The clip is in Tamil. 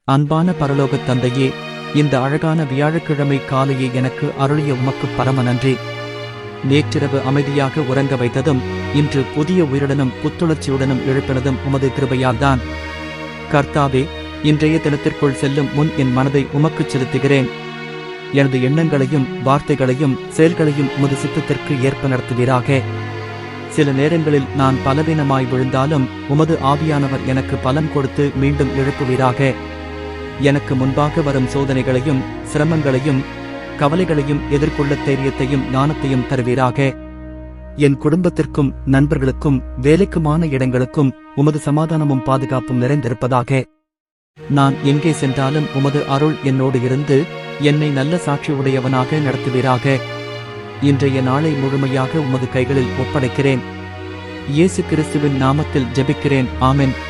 அன்பான பரலோகத் தந்தையே, இந்த அழகான வியாழக்கிழமை காலையை எனக்கு அருளிய உமக்கு பரம நன்றி. நேற்றிரவு அமைதியாக உறங்க வைத்ததும், இன்று புதிய உயிருடனும் புத்துணர்ச்சியுடனும் எழுப்பினதும் உமது கிருபையால்தான். கர்த்தாவே, இன்றைய தினத்திற்குள் செல்லும் முன் என் மனதை உமக்குச் செலுத்துகிறேன். எனது எண்ணங்களையும் வார்த்தைகளையும் செயல்களையும் உமது சித்தத்திற்கு ஏற்ப நடத்துவீராக. சில நேரங்களில் நான் பலவீனமாய் விழுந்தாலும் உமது ஆவியானவர் எனக்கு பலன் கொடுத்து மீண்டும் எழுப்புவீராக. எனக்கு முன்பாக வரும் சோதனைகளையும் சிரமங்களையும் கவலைகளையும் எதிர்கொள்ள தைரியத்தையும் ஞானத்தையும் தருவீராக. என் குடும்பத்திற்கும் நண்பர்களுக்கும் வேலைக்குமான இடங்களுக்கும் உமது சமாதானமும் பாதுகாப்பும் நிறைந்திருப்பதாக. நான் எங்கே சென்றாலும் உமது அருள் என்னோடு இருந்து என்னை நல்ல சாட்சி உடையவனாக நடத்துவீராக. இன்றைய நாளை முழுமையாக உமது கைகளில் ஒப்படைக்கிறேன். இயேசு கிறிஸ்துவின் நாமத்தில் ஜெபிக்கிறேன். ஆமென்.